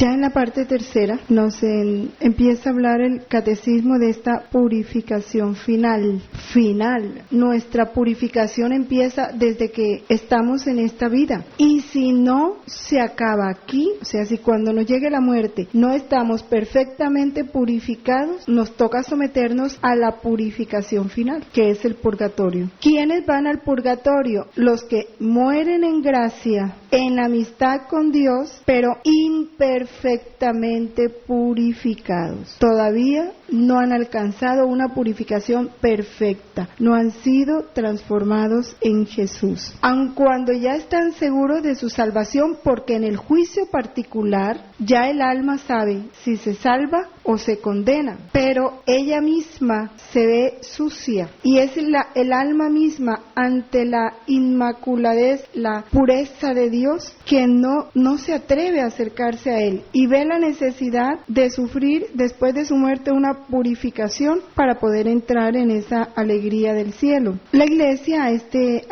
Ya en la parte tercera nos empieza a hablar el catecismo de esta purificación final. Nuestra purificación empieza desde que estamos en esta vida. Y si no se acaba aquí, o sea, si cuando nos llegue la muerte no estamos perfectamente purificados, nos toca someternos a la purificación final, que es el purgatorio. ¿Quiénes van al purgatorio? Los que mueren en gracia, en amistad con Dios, pero imperfectamente purificados. Todavía no han alcanzado una purificación perfecta, no han sido transformados en Jesús. Aun cuando ya están seguros de su salvación, porque en el juicio particular ya el alma sabe si se salva o se condena, pero ella misma se ve sucia y es el alma misma ante la inmaculadez, la pureza de Dios, que no se atreve a acercarse a Él y ve la necesidad de sufrir después de su muerte una purificación para poder entrar en esa alegría del cielo. La Iglesia a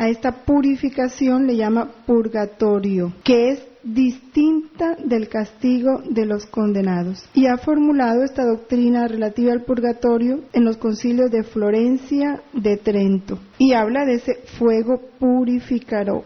esta purificación le llama purgatorio, que es distinta del castigo de los condenados, y ha formulado esta doctrina relativa al purgatorio en los concilios de Florencia, de Trento, y habla de ese fuego purificador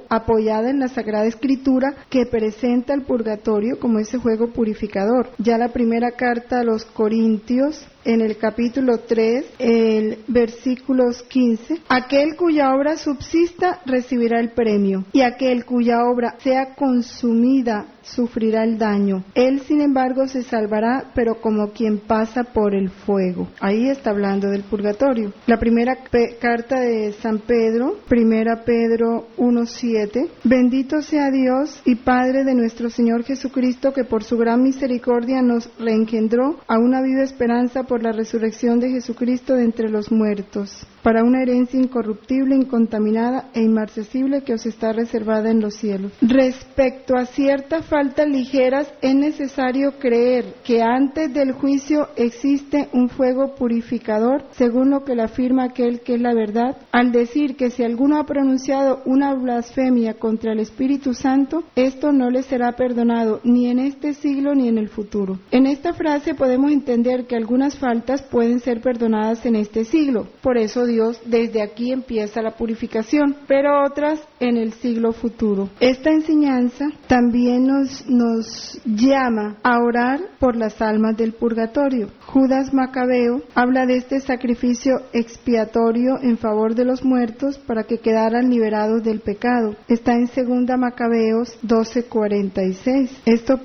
apoyada en la Sagrada Escritura, que presenta el purgatorio como ese fuego purificador. Ya la primera carta a los Corintios, en el capítulo 3, el versículos 15, aquel cuya obra subsista recibirá el premio, y aquel cuya obra sea consumida sufrirá el daño. Él, sin embargo, se salvará, pero como quien pasa por el fuego. Ahí está hablando del purgatorio. La primera carta de San Pedro, primera Pedro 1:7, bendito sea Dios y Padre de nuestro Señor Jesucristo, que por su gran misericordia nos reengendró a una viva esperanza por la resurrección de Jesucristo de entre los muertos, para una herencia incorruptible, incontaminada e inmarcesible que os está reservada en los cielos. Respecto a ciertas faltas ligeras, es necesario creer que antes del juicio existe un fuego purificador, según lo que le afirma aquel que es la verdad, al decir que si alguno ha pronunciado una blasfemia contra el Espíritu Santo, esto no le será perdonado ni en este siglo ni en el futuro. En esta frase podemos entender que algunas faltas pueden ser perdonadas en este siglo, por eso Dios desde aquí empieza la purificación, pero otras en el siglo futuro. Esta enseñanza también nos llama a orar por las almas del purgatorio. Judas Macabeo habla de este sacrificio expiatorio en favor de los muertos para que quedaran liberados del pecado. Está en 2 Macabeos 12:46. Esto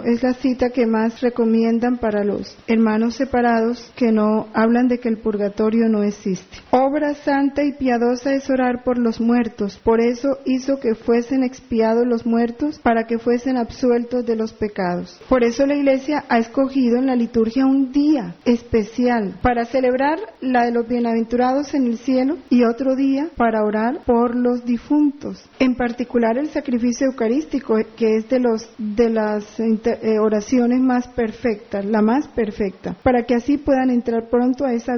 es la cita que más recomiendan para los hermanos separados que no hablan de que el purgatorio no existe. Obra santa y piadosa es orar por los muertos. Por eso hizo que fuesen expiados los muertos, para que fuesen absueltos de los pecados. Por eso la Iglesia ha escogido en la liturgia un día especial para celebrar la de los bienaventurados en el cielo y otro día para orar por los difuntos. En particular el sacrificio eucarístico, que es de las oraciones más perfectas, la más perfecta, para que así puedan entrar pronto a esa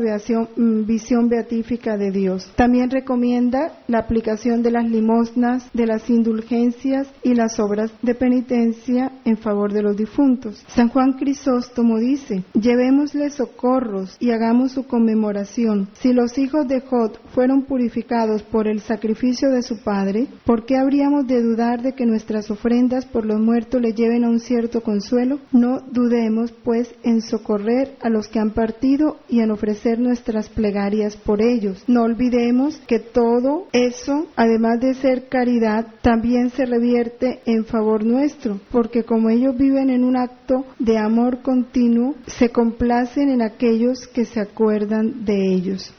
visión beatífica de Dios. También recomienda la aplicación de las limosnas, de las indulgencias y las obras de penitencia en favor de los difuntos. San Juan Crisóstomo dice: llevémosle socorros y hagamos su conmemoración. Si los hijos de Jod fueron purificados por el sacrificio de su padre, ¿por qué habríamos de dudar de que nuestras ofrendas por los muertos le lleven a un cierto consuelo? No dudemos, pues, en socorrer a los que han partido y en ofrecer nuestras plegarias por ellos. No olvidemos que todo eso, además de ser caridad, también se revierte en favor nuestro, porque como ellos viven en un acto de amor continuo, se complacen en aquellos que se acuerdan de ellos.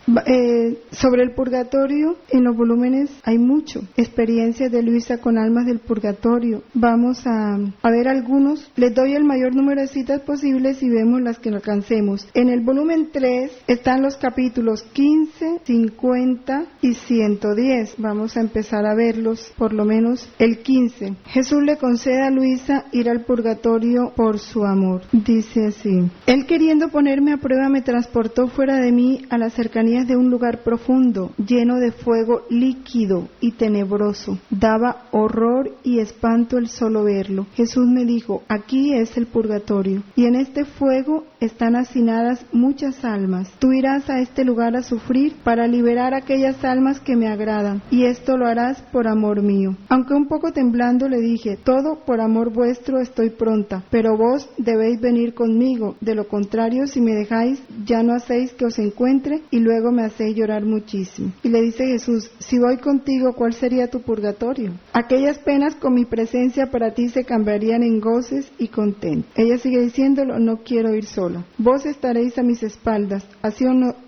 Sobre el purgatorio, en los volúmenes hay mucho. Experiencias de Luisa con almas del purgatorio. Vamos a ver algunos. Les doy el mayor número de citas posibles y vemos las que alcancemos. En el volumen 3 están los capítulos 15, 50 y 110. Vamos a empezar a verlos, por lo menos el 15. Jesús le concede sucede a Luisa ir al purgatorio por su amor. Dice así: Él, queriendo ponerme a prueba, me transportó fuera de mí a las cercanías de un lugar profundo, lleno de fuego líquido y tenebroso. Daba horror y espanto el solo verlo. Jesús me dijo: aquí es el purgatorio, y en este fuego están hacinadas muchas almas. Tú irás a este lugar a sufrir para liberar aquellas almas que me agradan, y esto lo harás por amor mío. Aunque un poco temblando le dije: todo por amor vuestro estoy pronta, pero vos debéis venir conmigo, de lo contrario, si me dejáis, ya no hacéis que os encuentre, y luego me hacéis llorar muchísimo. Y le dice Jesús: si voy contigo, ¿cuál sería tu purgatorio? Aquellas penas con mi presencia para ti se cambiarían en goces y contentos. Ella sigue diciéndolo: no quiero ir sola. Vos estaréis a mis espaldas, así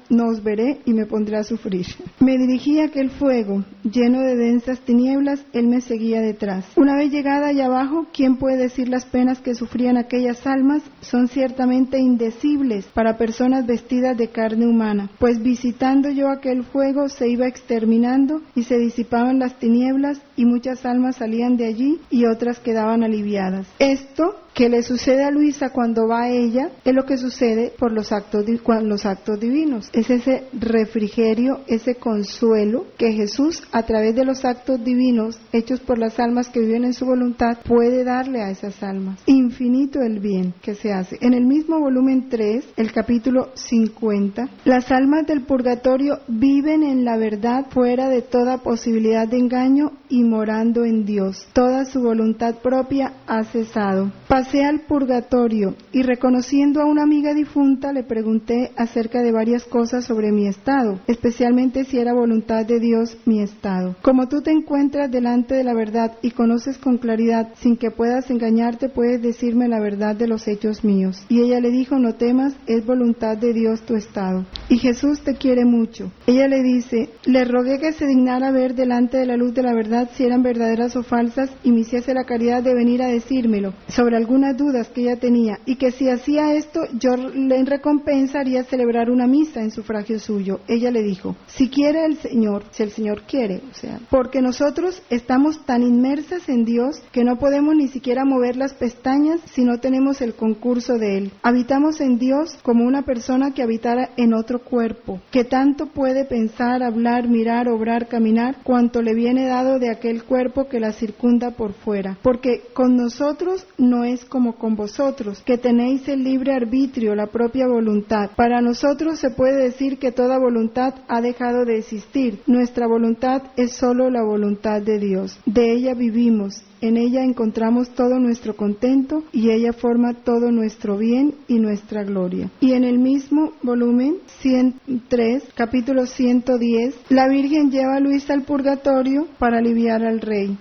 no os veré y me pondré a sufrir. Me dirigí a aquel fuego, lleno de densas tinieblas, él me seguía detrás. Una vez llegada allá abajo, ¿quién puede decir las penas que sufrían aquellas almas? Son ciertamente indecibles para personas vestidas de carne humana, pues visitando yo aquel fuego se iba exterminando y se disipaban las tinieblas y muchas almas salían de allí y otras quedaban aliviadas. Esto que le sucede a Luisa cuando va a ella es lo que sucede por los actos divinos. Es ese refrigerio, ese consuelo que Jesús, a través de los actos divinos hechos por las almas que viven en su voluntad, puede darle a esas almas. Infinito el bien que se hace. En el mismo volumen 3, el capítulo 50, las almas del purgatorio viven en la verdad fuera de toda posibilidad de engaño y morando en Dios. Toda su voluntad propia ha cesado. Pasé al purgatorio y, reconociendo a una amiga difunta, le pregunté acerca de varias cosas sobre mi estado, especialmente si era voluntad de Dios mi estado. Como tú te encuentras delante de la verdad y conoces con claridad, sin que puedas engañarte, puedes decirme la verdad de los hechos míos. Y ella le dijo: no temas, es voluntad de Dios tu estado. Y Jesús te quiere mucho. Ella le dice: le rogué que se dignara ver delante de la luz de la verdad si eran verdaderas o falsas, y me hiciese la caridad de venir a decírmelo sobre algunas dudas que ella tenía, y que si hacía esto, yo le en recompensa haría celebrar una misa en sufragio suyo. Ella le dijo: si quiere el Señor, si el Señor quiere, porque nosotros estamos tan inmersas en Dios que no podemos ni siquiera mover las pestañas si no tenemos el concurso de Él. Habitamos en Dios como una persona que habitara en otro cuerpo, que tanto puede pensar, hablar, mirar, obrar, caminar, cuanto le viene dado de aquel cuerpo que la circunda por fuera. Porque con nosotros no es como con vosotros, que tenéis el libre arbitrio, la propia voluntad. Para nosotros se puede decir que toda voluntad ha dejado de existir. Nuestra voluntad es solo la voluntad de Dios. De ella vivimos. En ella encontramos todo nuestro contento y ella forma todo nuestro bien y nuestra gloria. Y en el mismo volumen 103, capítulo 110, la Virgen lleva a Luisa al purgatorio para aliviar al rey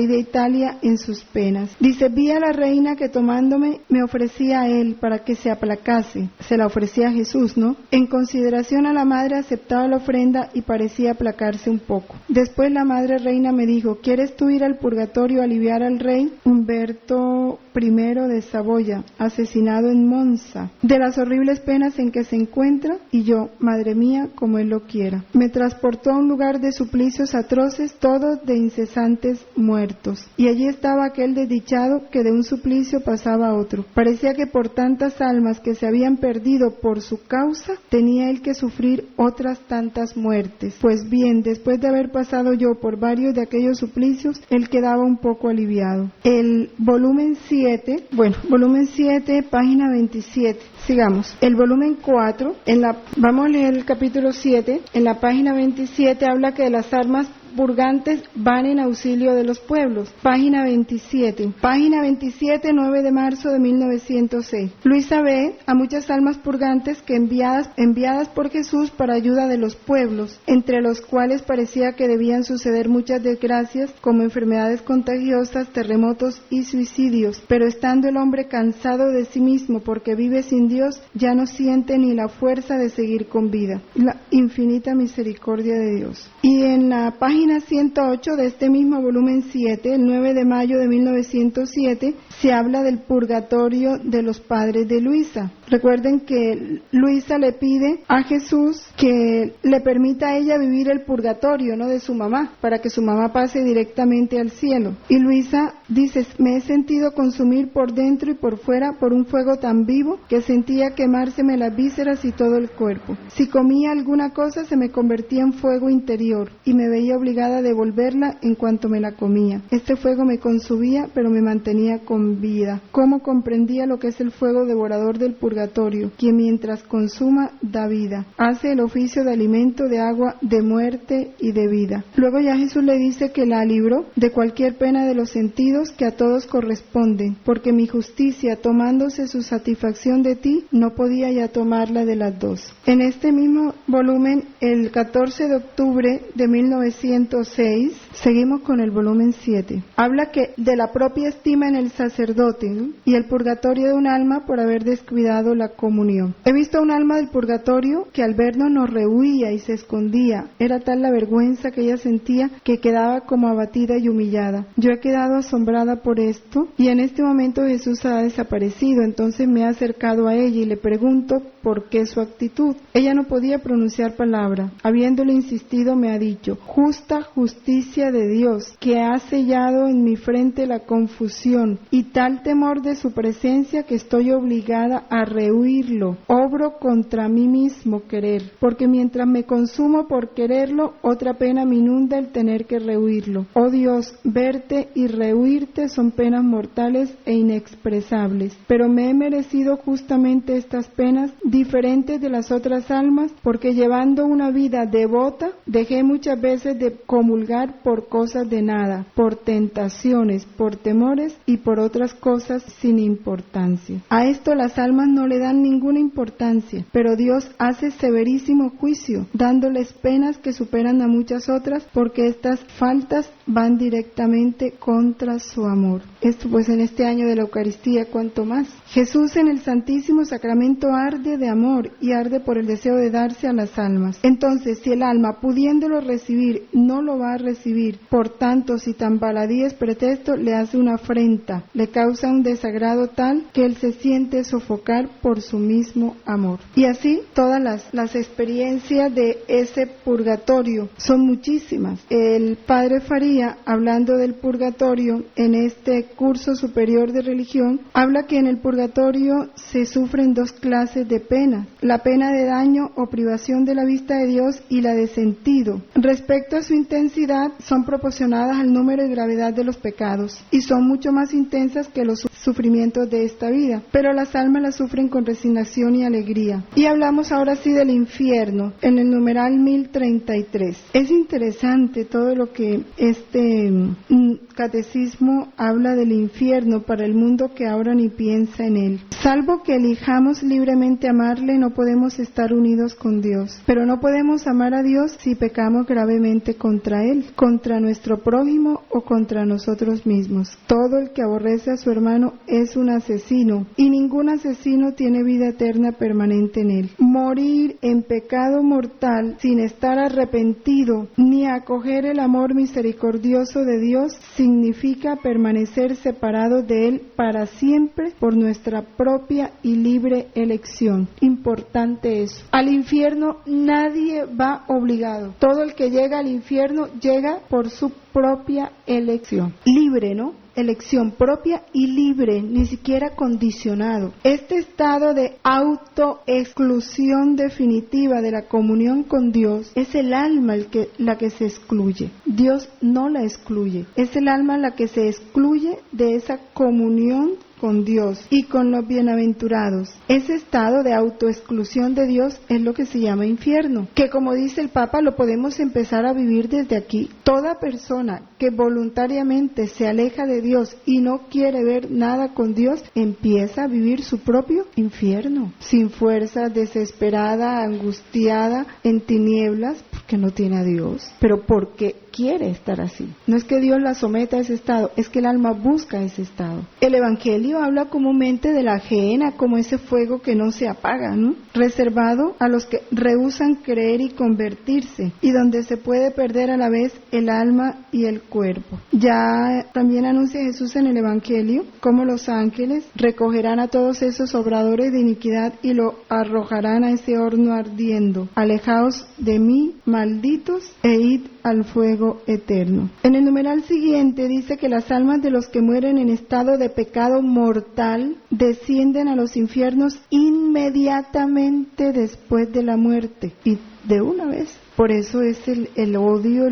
de Italia en sus penas. Dice: vi a la reina que tomándome me ofrecía a él para que se aplacase. Se la ofrecía a Jesús, ¿no? En consideración a la madre aceptaba la ofrenda y parecía aplacarse un poco. Después la madre reina me dijo: ¿quieres tú ir al purgatorio a aliviar al rey Humberto I de Saboya, asesinado en Monza, de las horribles penas en que se encuentra? Y yo: madre mía, como él lo quiera. Me transportó a un lugar de suplicios atroces, todos de incesantes muertos, y allí estaba aquel desdichado que de un suplicio pasaba a otro. Parecía que por tantas almas que se habían perdido por su causa, tenía él que sufrir otras tantas muertes. Pues bien, después de haber pasado yo por varios de aquellos suplicios, él quedaba un poco aliviado. El volumen 7, página 27. Sigamos. El volumen 4, vamos a leer el capítulo 7, en la página 27 habla que las almas purgantes van en auxilio de los pueblos. Página 27, 9 de marzo de 1906. Luisa ve a muchas almas purgantes que enviadas por Jesús para ayuda de los pueblos, entre los cuales parecía que debían suceder muchas desgracias como enfermedades contagiosas, terremotos y suicidios. Pero estando el hombre cansado de sí mismo porque vive sin Dios, ya no siente ni la fuerza de seguir con vida. La infinita misericordia de Dios. Y en la página página 108 de este mismo volumen 7, el 9 de mayo de 1907, se habla del purgatorio de los padres de Luisa. Recuerden que Luisa le pide a Jesús que le permita a ella vivir el purgatorio, ¿no?, de su mamá, para que su mamá pase directamente al cielo. Y Luisa dice: me he sentido consumir por dentro y por fuera por un fuego tan vivo que sentía quemárseme las vísceras y todo el cuerpo. Si comía alguna cosa se me convertía en fuego interior y me veía obligada a devolverla en cuanto me la comía. Este fuego me consumía, pero me mantenía con vida. ¿Cómo comprendía lo que es el fuego devorador del purgatorio, quien mientras consuma da vida? Hace el oficio de alimento, de agua, de muerte y de vida. Luego ya Jesús le dice que la libró de cualquier pena de los sentidos que a todos corresponden, porque mi justicia, tomándose su satisfacción de ti, no podía ya tomarla de las dos. En este mismo volumen, el 14 de octubre de 1906, seguimos con el volumen 7. Habla que de la propia estima en el sacerdote, ¿no?, y el purgatorio de un alma por haber descuidado la comunión. He visto a un alma del purgatorio que al vernos nos rehuía y se escondía. Era tal la vergüenza que ella sentía que quedaba como abatida y humillada. Yo he quedado asombrada por esto y en este momento Jesús ha desaparecido. Entonces me he acercado a ella y le pregunto por qué su actitud. Ella no podía pronunciar palabra. Habiéndole insistido me ha dicho: justa justicia de Dios, que ha sellado en mi frente la confusión y tal temor de su presencia que estoy obligada a rehuirlo. Obro contra mí mismo querer, porque mientras me consumo por quererlo, otra pena me inunda el tener que rehuirlo. Oh Dios, verte y rehuirte son penas mortales e inexpresables, pero me he merecido justamente estas penas, diferentes de las otras almas, porque llevando una vida devota, dejé muchas veces de comulgar por cosas de nada, por tentaciones, por temores y por otras cosas sin importancia. A esto las almas no le dan ninguna importancia, pero Dios hace severísimo juicio, dándoles penas que superan a muchas otras, porque estas faltas van directamente contra su amor. Esto pues en este año de la Eucaristía, cuanto más. Jesús en el Santísimo Sacramento arde de amor y arde por el deseo de darse a las almas. Entonces, si el alma, pudiéndolo recibir, no lo va a recibir, por tanto, si tan baladí es pretexto, le hace una afrenta, le causa un desagrado tal que él se siente sofocar por su mismo amor. Y así todas las experiencias de ese purgatorio son muchísimas. El Padre Faría, hablando del purgatorio en este curso superior de religión, habla que en el purgatorio se sufren dos clases de penas: la pena de daño o privación de la vista de Dios y la de sentido. Respecto a su intensidad, son proporcionadas al número y gravedad de los pecados y son mucho más intensas que los sufrimientos de esta vida, pero las almas las sufren con resignación y alegría. Y hablamos ahora sí del infierno, en el numeral 1033. Es interesante todo lo que este catecismo habla del infierno para el mundo que ahora ni piensa en él. Salvo que elijamos libremente amarle, no podemos estar unidos con Dios, pero no podemos amar a Dios si pecamos gravemente contra Él, contra nuestro prójimo o contra nosotros mismos. Todo el que aborrece a su hermano es un asesino, y ningún asesino tiene vida eterna permanente en él. Morir en pecado mortal sin estar arrepentido ni acoger el amor misericordioso de Dios significa permanecer separado de Él para siempre por nuestra propia y libre elección. Importante eso. Al infierno nadie va obligado. Todo el que llega al infierno llega por su propia elección. Libre, ¿no? Elección propia y libre, ni siquiera condicionado. Este estado de autoexclusión definitiva de la comunión con Dios es el alma la que se excluye. Dios no la excluye. Es el alma la que se excluye de esa comunión con Dios y con los bienaventurados. Ese estado de autoexclusión de Dios es lo que se llama infierno, que como dice el Papa lo podemos empezar a vivir desde aquí. Toda persona que voluntariamente se aleja de Dios y no quiere ver nada con Dios, empieza a vivir su propio infierno, sin fuerza, desesperada, angustiada, en tinieblas, porque no tiene a Dios, pero porque quiere estar así. No es que Dios la someta a ese estado, es que el alma busca ese estado. El Evangelio habla comúnmente de la gehenna como ese fuego que no se apaga, ¿no? Reservado a los que rehúsan creer y convertirse, y donde se puede perder a la vez el alma y el cuerpo. Ya también anuncia Jesús en el Evangelio cómo los ángeles recogerán a todos esos obradores de iniquidad y lo arrojarán a ese horno ardiendo. Alejaos de mí, malditos, e id al fuego eterno. En el numeral siguiente dice que las almas de los que mueren en estado de pecado mortal descienden a los infiernos inmediatamente después de la muerte, y de una vez. Por eso es el odio,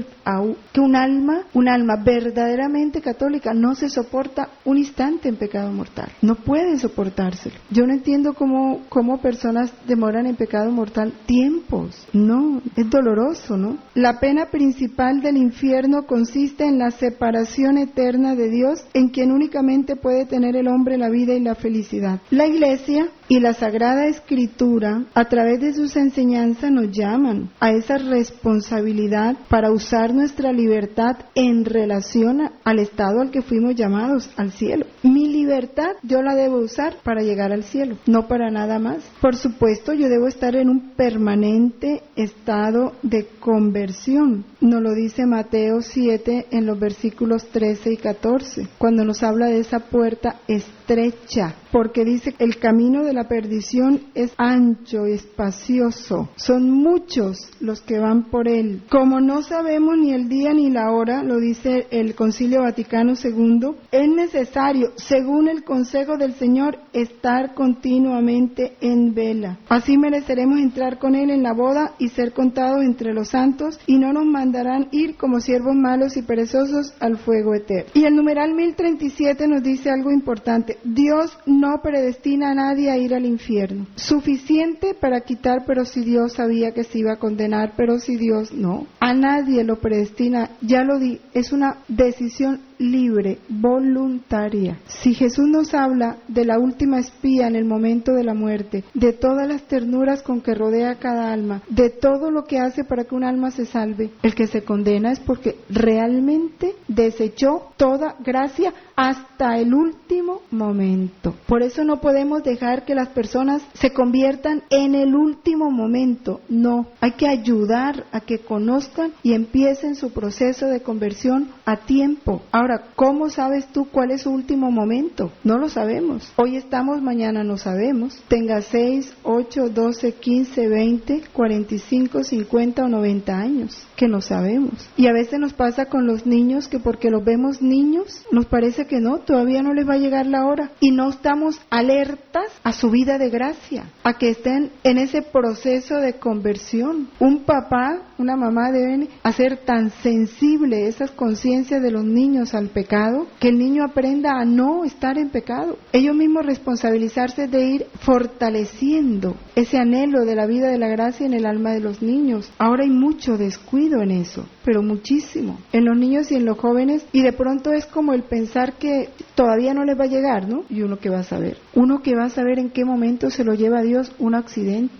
que un alma verdaderamente católica no se soporta un instante en pecado mortal. No puede soportárselo. Yo no entiendo cómo personas demoran en pecado mortal tiempos. No, es doloroso, ¿no? La pena principal del infierno consiste en la separación eterna de Dios, en quien únicamente puede tener el hombre la vida y la felicidad. La Iglesia y la Sagrada Escritura, a través de sus enseñanzas, nos llaman a esa responsabilidad para usar nuestra libertad en relación al estado al que fuimos llamados, al cielo. Mi libertad yo la debo usar para llegar al cielo, no para nada más. Por supuesto, yo debo estar en un permanente estado de conversión. Nos lo dice Mateo 7 en los versículos 13 y 14, cuando nos habla de esa puerta estrecha, porque dice el camino de la perdición es ancho y espacioso, son muchos los que van por él. Como no sabemos ni el día ni la hora, lo dice el Concilio Vaticano II, es necesario, según el consejo del Señor, estar continuamente en vela. Así mereceremos entrar con él en la boda y ser contados entre los santos, y no nos mandarán ir como siervos malos y perezosos al fuego eterno. Y el numeral 1037 nos dice algo importante: Dios no predestina a nadie a ir al infierno. Suficiente para quitar, pero si Dios sabía que se iba a condenar, pero si Dios no. A nadie lo predestina, ya lo di, es una decisión libre, voluntaria. Si Jesús nos habla de la última espía en el momento de la muerte, de todas las ternuras con que rodea cada alma, de todo lo que hace para que un alma se salve, el que se condena es porque realmente desechó toda gracia hasta el último momento. Por eso no podemos dejar que las personas se conviertan en el último momento. No, hay que ayudar a que conozcan y empiecen su proceso de conversión a tiempo. Ahora, ¿cómo sabes tú cuál es su último momento? No lo sabemos. Hoy estamos, mañana no sabemos. Tenga 6, 8, 12, 15, 20, 45, 50 o 90 años, que no sabemos. Y a veces nos pasa con los niños que porque los vemos niños, nos parece que no, todavía no les va a llegar la hora. Y no estamos alertas a su vida de gracia, a que estén en ese proceso de conversión. Un papá, una mamá deben hacer tan sensible esas conciencias de los niños al pecado, que el niño aprenda a no estar en pecado. Ellos mismos responsabilizarse de ir fortaleciendo ese anhelo de la vida de la gracia en el alma de los niños. Ahora hay mucho descuido en eso, pero muchísimo, en los niños y en los jóvenes, y de pronto es como el pensar que todavía no les va a llegar, ¿no? Y uno que va a saber en qué momento se lo lleva Dios, un accidente,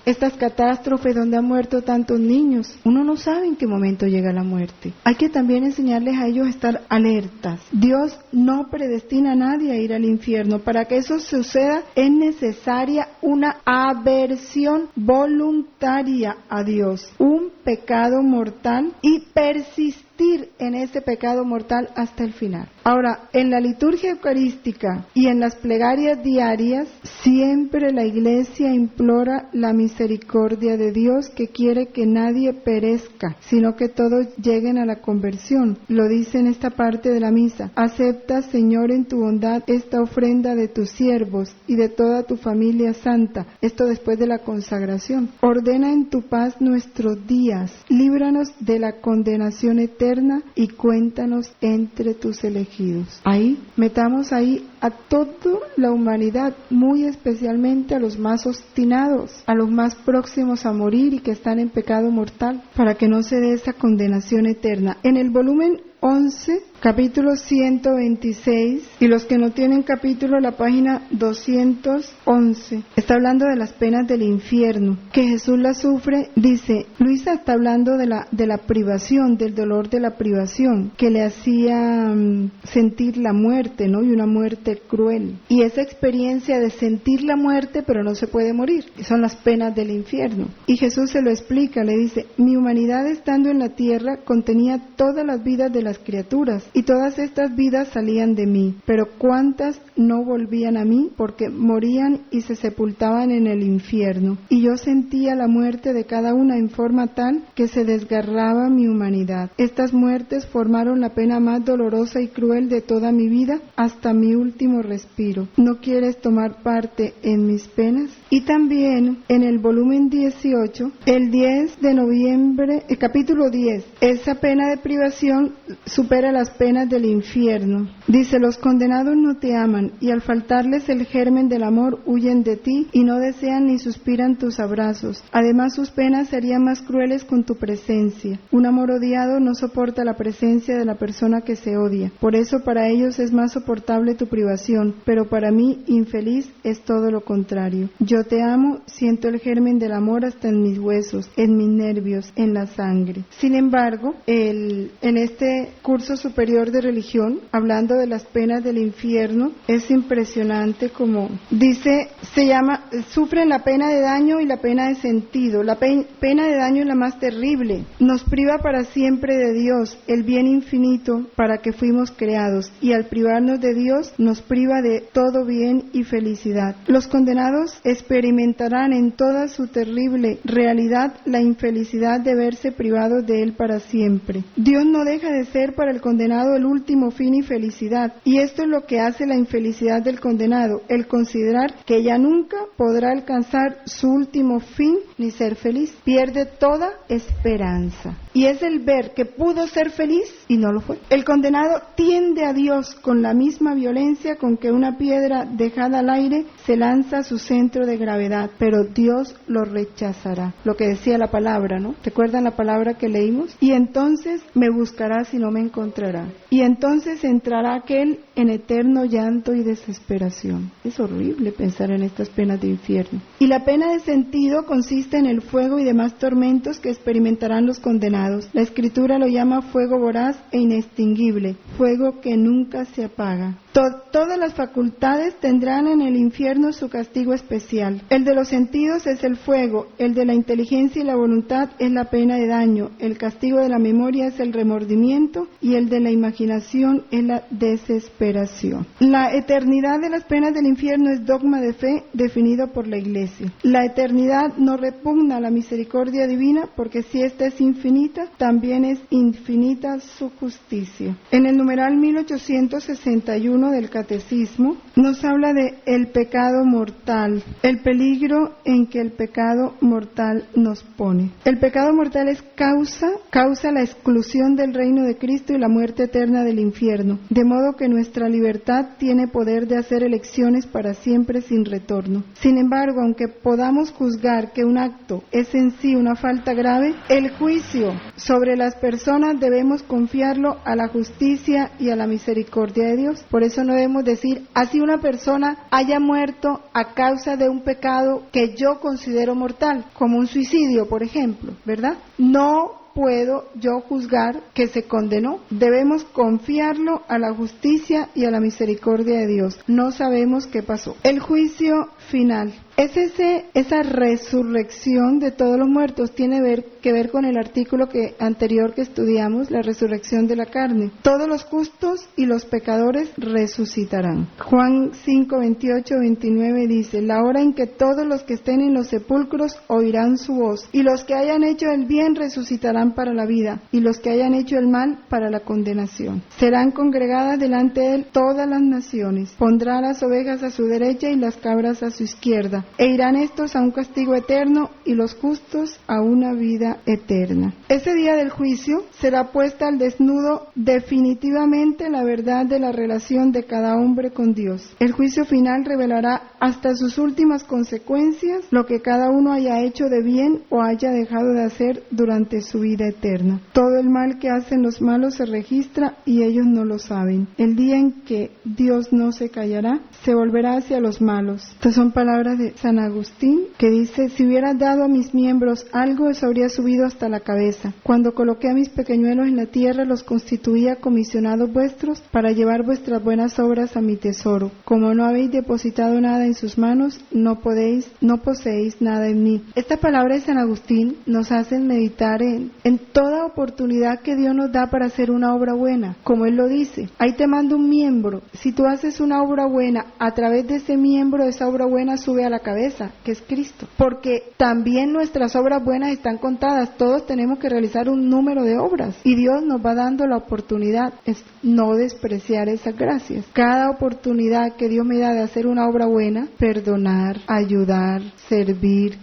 estas catástrofes donde han muerto tantos niños, uno no sabe en qué momento llega la muerte. Hay que también enseñarles a ellos a estar alertas. Dios no predestina a nadie a ir al infierno. Para que eso suceda es necesaria una aversión voluntaria a Dios, un pecado mortal, y persistir en ese pecado mortal hasta el final. Ahora, en la liturgia eucarística y en las plegarias diarias, siempre la Iglesia implora la misericordia de Dios, que quiere que nadie perezca, sino que todos lleguen a la conversión. Lo dice en esta parte de la misa: acepta, Señor, en tu bondad esta ofrenda de tus siervos y de toda tu familia santa. Esto después de la consagración. Ordena en tu paz nuestros días, líbranos de la condenación eterna y cuéntanos entre tus elegidos. Ahí, metamos ahí a toda la humanidad, muy especialmente a los más obstinados, a los más próximos a morir y que están en pecado mortal, para que no se dé esa condenación eterna. En el volumen 11 capítulo 126, y los que no tienen capítulo, la página 211. Está hablando de las penas del infierno, que Jesús las sufre. Dice, Luisa está hablando de la privación, del dolor de la privación, que le hacía sentir la muerte, ¿no? Y una muerte cruel. Y esa experiencia de sentir la muerte, pero no se puede morir, son las penas del infierno. Y Jesús se lo explica, le dice, mi humanidad estando en la tierra contenía todas las vidas de las criaturas, y todas estas vidas salían de mí, pero cuántas no volvían a mí, porque morían y se sepultaban en el infierno. Y yo sentía la muerte de cada una en forma tal que se desgarraba mi humanidad. Estas muertes formaron la pena más dolorosa y cruel de toda mi vida hasta mi último respiro. ¿No quieres tomar parte en mis penas? Y también en el volumen 18, el 10 de noviembre, el capítulo 10, esa pena de privación supera las penas del infierno. Dice, los condenados no te aman, y al faltarles el germen del amor huyen de ti y no desean ni suspiran tus abrazos. Además, sus penas serían más crueles con tu presencia. Un amor odiado no soporta la presencia de la persona que se odia. Por eso para ellos es más soportable tu privación, pero para mí, infeliz, es todo lo contrario. Yo te amo, siento el germen del amor hasta en mis huesos, en mis nervios, en la sangre. Sin embargo, en este curso superior de religión, hablando de las penas del infierno, es impresionante como dice, sufren la pena de daño y la pena de sentido. La pena de daño es la más terrible. Nos priva para siempre de Dios, el bien infinito para que fuimos creados, y al privarnos de Dios nos priva de todo bien y felicidad. Los condenados experimentarán en toda su terrible realidad la infelicidad de verse privados de Él para siempre. Dios no deja de ser para el condenado el último fin y felicidad, y esto es lo que hace la infelicidad del condenado, el considerar que ya nunca podrá alcanzar su último fin ni ser feliz. Pierde toda esperanza. Y es el ver que pudo ser feliz y no lo fue. El condenado tiende a Dios con la misma violencia con que una piedra dejada al aire se lanza a su centro de gravedad, pero Dios lo rechazará. Lo que decía la palabra, ¿no? ¿Recuerdan la palabra que leímos? Y entonces me buscarás y no me encontrará. Y entonces entrará aquel en eterno llanto y desesperación. Es horrible pensar en estas penas de infierno. Y la pena de sentido consiste en el fuego y demás tormentos que experimentarán los condenados. La Escritura lo llama fuego voraz e inextinguible, fuego que nunca se apaga. Todas las facultades tendrán en el infierno su castigo especial. El de los sentidos es el fuego, el de la inteligencia y la voluntad es la pena de daño, el castigo de la memoria es el remordimiento y el de la imaginación es la desesperación. La eternidad de las penas del infierno es dogma de fe definido por la Iglesia. La eternidad no repugna a la misericordia divina, porque si ésta es infinita, también es infinita su justicia. En el numeral 1861 del Catecismo nos habla de el pecado mortal, el peligro en que el pecado mortal nos pone. El pecado mortal es causa la exclusión del reino de Cristo y la muerte eterna del infierno, de modo que nuestra libertad tiene poder de hacer elecciones para siempre sin retorno. Sin embargo, aunque podamos juzgar que un acto es en sí una falta grave, el juicio sobre las personas debemos confiarlo a la justicia y a la misericordia de Dios. Por eso no debemos decir, así una persona haya muerto a causa de un pecado que yo considero mortal, como un suicidio, por ejemplo, ¿verdad? No puedo yo juzgar que se condenó. Debemos confiarlo a la justicia y a la misericordia de Dios. No sabemos qué pasó. El juicio final. Esa resurrección de todos los muertos tiene que ver con el artículo anterior que estudiamos, la resurrección de la carne. Todos los justos y los pecadores resucitarán. Juan 5, 28, 29 dice, la hora en que todos los que estén en los sepulcros oirán su voz, y los que hayan hecho el bien resucitarán para la vida, y los que hayan hecho el mal para la condenación. Serán congregadas delante de él todas las naciones. Pondrá las ovejas a su derecha y las cabras a su izquierda. E irán estos a un castigo eterno y los justos a una vida eterna. Ese día del juicio será puesta al desnudo definitivamente la verdad de la relación de cada hombre con Dios. El juicio final revelará hasta sus últimas consecuencias lo que cada uno haya hecho de bien o haya dejado de hacer durante su vida vida eterna. Todo el mal que hacen los malos se registra y ellos no lo saben. El día en que Dios no se callará, se volverá hacia los malos. Estas son palabras de San Agustín, que dice: si hubieras dado a mis miembros algo, eso habría subido hasta la cabeza. Cuando coloqué a mis pequeñuelos en la tierra, los constituía comisionados vuestros para llevar vuestras buenas obras a mi tesoro. Como no habéis depositado nada en sus manos, no poseéis nada en mí. Esta palabra de San Agustín nos hace meditar en toda oportunidad que Dios nos da para hacer una obra buena. Como él lo dice, ahí te mando un miembro. Si tú haces una obra buena, a través de ese miembro, esa obra buena sube a la cabeza, que es Cristo. Porque también nuestras obras buenas están contadas. Todos tenemos que realizar un número de obras y Dios nos va dando la oportunidad. Es no despreciar esas gracias. Cada oportunidad que Dios me da de hacer una obra buena, perdonar, ayudar, servir,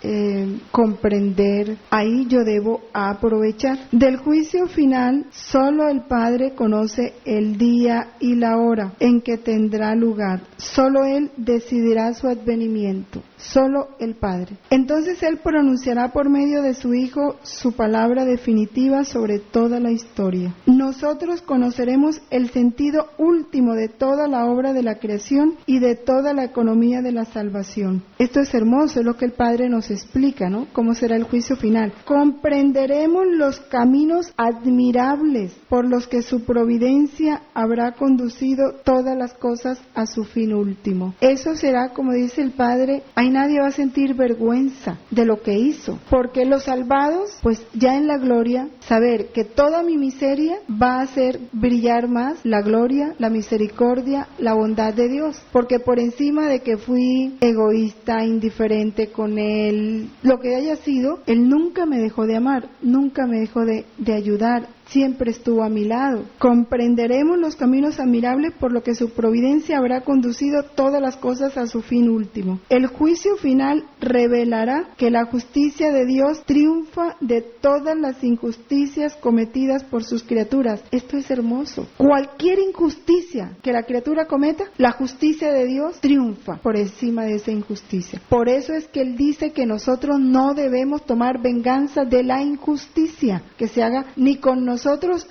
comprender, ahí yo debo aprovechar. Del juicio final, solo el Padre conoce el día y la hora en que tendrá lugar. Solo Él decidirá su advenimiento. Solo el Padre. Entonces Él pronunciará por medio de su Hijo su palabra definitiva sobre toda la historia. Nosotros conoceremos el sentido último de toda la obra de la creación y de toda la economía de la salvación. Esto es hermoso, es lo que el Padre nos explica, ¿no? ¿Cómo será el juicio final? Comprenderemos los caminos admirables por los que su providencia habrá conducido todas las cosas a su fin último. Eso será, como dice el Padre, ahí nadie va a sentir vergüenza de lo que hizo, porque los salvados, pues ya en la gloria, saber que toda mi miseria va a hacer brillar más la gloria, la misericordia, la bondad de Dios, porque por encima de que fui egoísta, indiferente con Él, lo que haya sido, Él nunca me dejó de amar, nunca me dejó de ayudar, siempre estuvo a mi lado. Comprenderemos los caminos admirables por lo que su providencia habrá conducido todas las cosas a su fin último. El juicio final revelará que la justicia de Dios triunfa de todas las injusticias cometidas por sus criaturas. Esto es hermoso. Cualquier injusticia que la criatura cometa, la justicia de Dios triunfa por encima de esa injusticia. Por eso es que Él dice que nosotros no debemos tomar venganza de la injusticia que se haga ni con nosotros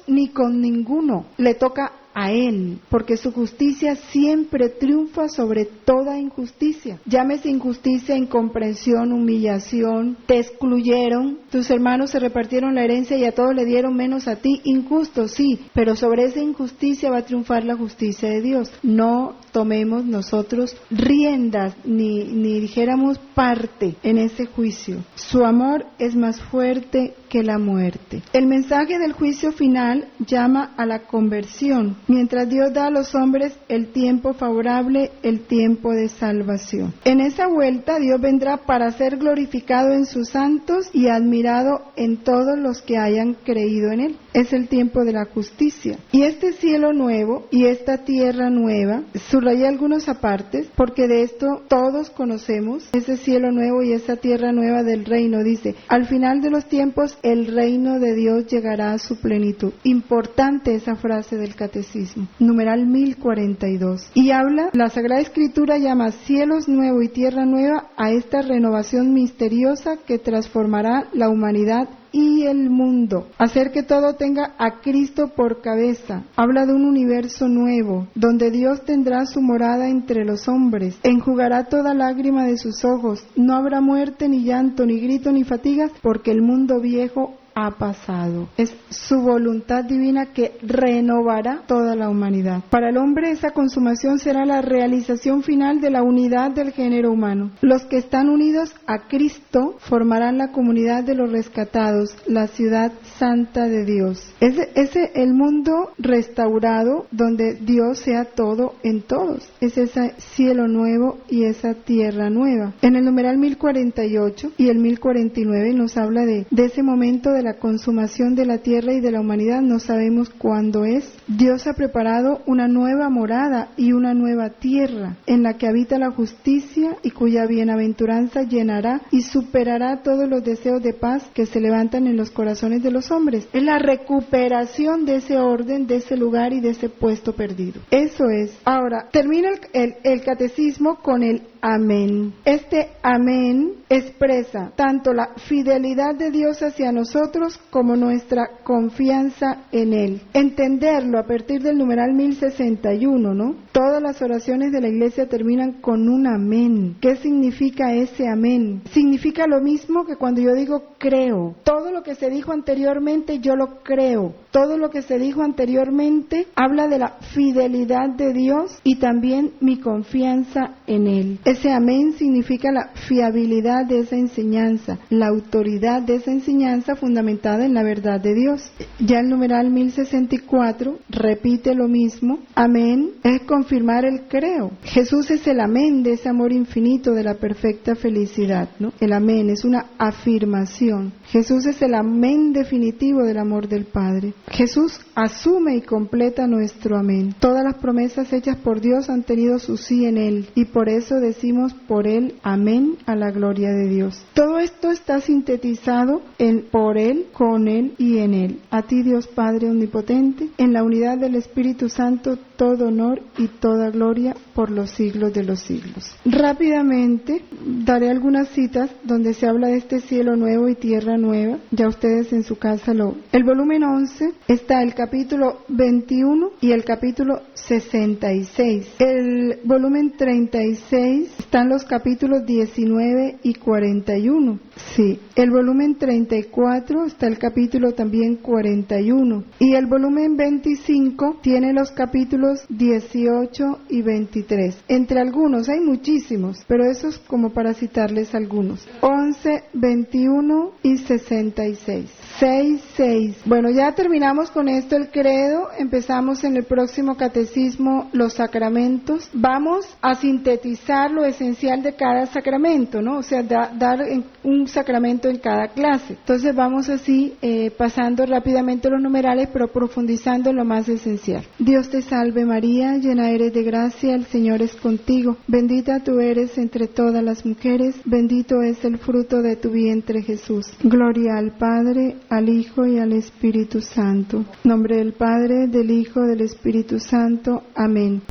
ni con ninguno. Le toca a Él, porque su justicia siempre triunfa sobre toda injusticia. Llámese injusticia, incomprensión, humillación, te excluyeron, tus hermanos se repartieron la herencia y a todos le dieron menos a ti, injusto, sí, pero sobre esa injusticia va a triunfar la justicia de Dios. No tomemos nosotros riendas ni dijéramos parte en ese juicio. Su amor es más fuerte que la muerte. El mensaje del juicio final llama a la conversión, mientras Dios da a los hombres el tiempo favorable, el tiempo de salvación. En esa vuelta Dios vendrá para ser glorificado en sus santos y admirado en todos los que hayan creído en Él. Es el tiempo de la justicia. Y este cielo nuevo y esta tierra nueva, subrayé algunos apartes, porque de esto todos conocemos, ese cielo nuevo y esa tierra nueva del reino, dice, al final de los tiempos el reino de Dios llegará a su plenitud. Importante esa frase del catecismo, numeral 1042. Y habla, la Sagrada Escritura llama cielos nuevo y tierra nueva a esta renovación misteriosa que transformará la humanidad y el mundo, hacer que todo tenga a Cristo por cabeza. Habla de un universo nuevo, donde Dios tendrá su morada entre los hombres, enjugará toda lágrima de sus ojos, no habrá muerte, ni llanto, ni grito, ni fatigas, porque el mundo viejo ha pasado. Es su voluntad divina que renovará toda la humanidad. Para el hombre esa consumación será la realización final de la unidad del género humano. Los que están unidos a Cristo formarán la comunidad de los rescatados, la ciudad santa de Dios. Ese el mundo restaurado donde Dios sea todo en todos. Es ese cielo nuevo y esa tierra nueva. En el numeral 1048 y el 1049 nos habla de ese momento de la consumación de la tierra y de la humanidad. No sabemos cuándo es. Dios ha preparado una nueva morada y una nueva tierra en la que habita la justicia y cuya bienaventuranza llenará y superará todos los deseos de paz que se levantan en los corazones de los hombres. Es la recuperación de ese orden, de ese lugar y de ese puesto perdido. Eso es. Ahora, termina el catecismo con el amén. Este amén expresa tanto la fidelidad de Dios hacia nosotros nosotros como nuestra confianza en Él. Entenderlo a partir del numeral 1061, ¿no? Todas las oraciones de la Iglesia terminan con un amén. ¿Qué significa ese amén? Significa lo mismo que cuando yo digo creo. Todo lo que se dijo anteriormente yo lo creo. Todo lo que se dijo anteriormente habla de la fidelidad de Dios y también mi confianza en Él. Ese amén significa la fiabilidad de esa enseñanza, la autoridad de esa enseñanza fundamentada en la verdad de Dios. Ya el numeral 1064 repite lo mismo. Amén es confirmar el creo. Jesús es el amén de ese amor infinito, de la perfecta felicidad, ¿no? El amén es una afirmación. Jesús es el amén definitivo del amor del Padre. Jesús asume y completa nuestro amén. Todas las promesas hechas por Dios han tenido su sí en Él, y por eso decimos por Él amén a la gloria de Dios. Todo esto está sintetizado en por Él, con Él y en Él. A ti, Dios Padre omnipotente, en la unidad del Espíritu Santo, todo honor y toda gloria por los siglos de los siglos. Rápidamente daré algunas citas donde se habla de este cielo nuevo y tierra nueva. Ya ustedes en su casa el volumen 11 está el capítulo 21 y el capítulo 66. El volumen 36 están los capítulos 19 y 41. Sí, el volumen 34 está el capítulo también 41. Y el volumen 25 tiene los capítulos 18 y 23. Entre algunos, hay muchísimos, pero eso es como para citarles algunos. 11, 21 y 66. 6. Bueno, ya terminamos con esto el credo. Empezamos en el próximo catecismo los sacramentos. Vamos a sintetizar lo esencial de cada sacramento, ¿no? O sea, dar un sacramento en cada clase. Entonces vamos así pasando rápidamente los numerales, pero profundizando en lo más esencial. Dios te salve María, llena eres de gracia, el Señor es contigo. Bendita tú eres entre todas las mujeres, bendito es el fruto de tu vientre Jesús. Gloria al Padre, al Hijo y al Espíritu Santo. En nombre del Padre, del Hijo, del Espíritu Santo. Amén.